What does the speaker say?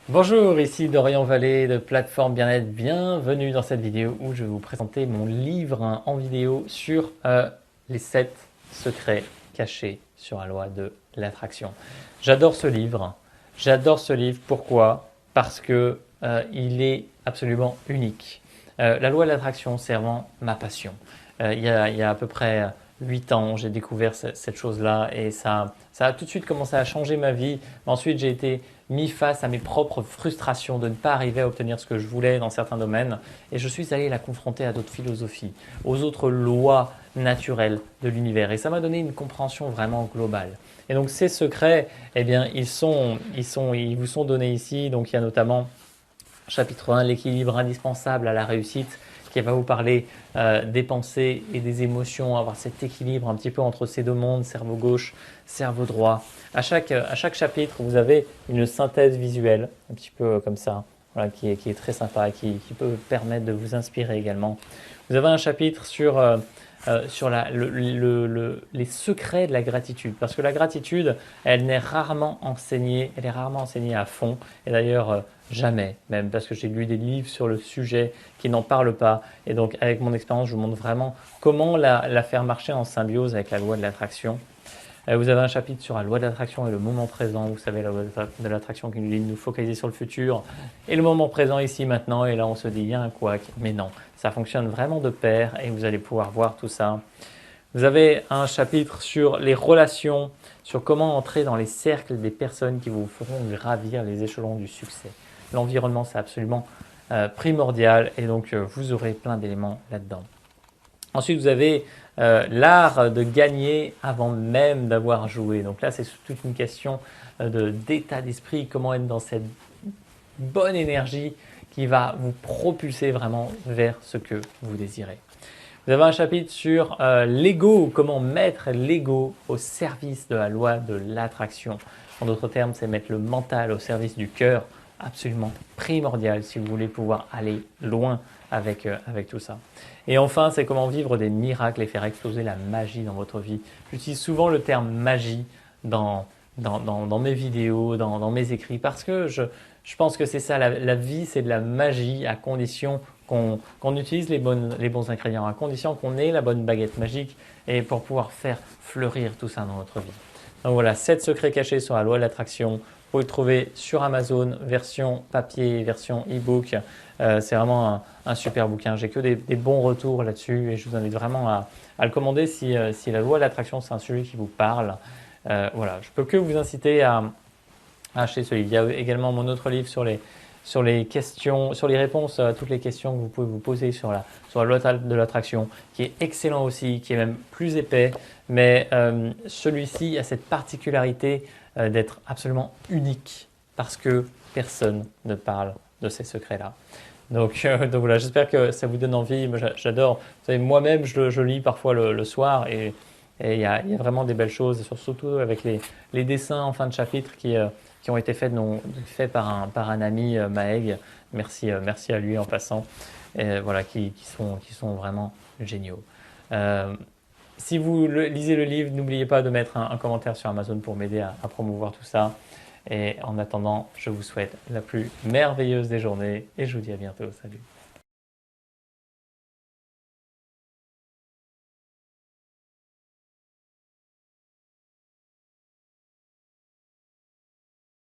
Bonjour, ici Dorian Vallée de Plateforme Bien-être. Bienvenue dans cette vidéo où je vais vous présenter mon livre en vidéo sur les 7 secrets cachés sur la loi de l'attraction. J'adore ce livre. J'adore ce livre. Pourquoi? Parce que il est absolument unique. La loi de l'attraction, c'est vraiment ma passion. Il y a à peu près 8 ans, j'ai découvert cette chose-là et ça a tout de suite commencé à changer ma vie. Ensuite, j'ai été mis face à mes propres frustrations de ne pas arriver à obtenir ce que je voulais dans certains domaines et je suis allé la confronter à d'autres philosophies, aux autres lois naturelles de l'univers et ça m'a donné une compréhension vraiment globale. Et donc ces secrets, eh bien, ils vous sont donnés ici. Donc il y a notamment chapitre 1, l'équilibre indispensable à la réussite, qui va vous parler des pensées et des émotions, avoir cet équilibre un petit peu entre ces deux mondes, cerveau gauche, cerveau droit. À chaque chapitre, vous avez une synthèse visuelle, un petit peu comme ça, voilà, qui est très sympa et qui peut permettre de vous inspirer également. Vous avez un chapitre sur les secrets de la gratitude. Parce que la gratitude, elle est rarement enseignée à fond. Et d'ailleurs, jamais, même parce que j'ai lu des livres sur le sujet qui n'en parlent pas. Et donc, avec mon expérience, je vous montre vraiment comment la faire marcher en symbiose avec la loi de l'attraction. Vous avez un chapitre sur la loi de l'attraction et le moment présent. Vous savez, la loi de l'attraction qui nous dit de nous focaliser sur le futur et le moment présent ici, maintenant. Et là, on se dit, il y a un couac. Mais non, ça fonctionne vraiment de pair et vous allez pouvoir voir tout ça. Vous avez un chapitre sur les relations, sur comment entrer dans les cercles des personnes qui vous feront gravir les échelons du succès. L'environnement, c'est absolument primordial et donc vous aurez plein d'éléments là-dedans. Ensuite, vous avez l'art de gagner avant même d'avoir joué. Donc là, c'est toute une question d'état d'esprit, comment être dans cette bonne énergie qui va vous propulser vraiment vers ce que vous désirez. Vous avez un chapitre sur l'ego, comment mettre l'ego au service de la loi de l'attraction. En d'autres termes, c'est mettre le mental au service du cœur, absolument primordial si vous voulez pouvoir aller loin avec tout ça. Et enfin, c'est comment vivre des miracles et faire exploser la magie dans votre vie. J'utilise souvent le terme magie dans mes vidéos, dans mes écrits, parce que je pense que c'est ça, la vie, c'est de la magie à condition qu'on utilise les bons ingrédients, à condition qu'on ait la bonne baguette magique et pour pouvoir faire fleurir tout ça dans notre vie. Donc voilà, 7 secrets cachés sur la loi de l'attraction. Vous pouvez le trouver sur Amazon, version papier, version e-book. C'est vraiment un super bouquin. J'ai que des bons retours là-dessus et je vous invite vraiment à le commander si la loi de l'attraction, c'est un sujet qui vous parle. Voilà, je peux que vous inciter à acheter ce livre. Il y a également mon autre livre sur les questions, sur les réponses à toutes les questions que vous pouvez vous poser sur la loi de l'attraction, qui est excellent aussi, qui est même plus épais, mais celui-ci a cette particularité d'être absolument unique parce que personne ne parle de ces secrets-là. Donc voilà, j'espère que ça vous donne envie. Moi, j'adore. Vous savez, moi-même, je lis parfois le soir et il y a vraiment des belles choses, surtout avec les dessins en fin de chapitre qui ont été faits par un ami, Maeg. Merci à lui en passant. Et voilà, qui sont vraiment géniaux. Euh, Si vous lisez le livre, n'oubliez pas de mettre un commentaire sur Amazon pour m'aider à promouvoir tout ça. Et en attendant, je vous souhaite la plus merveilleuse des journées et je vous dis à bientôt. Salut!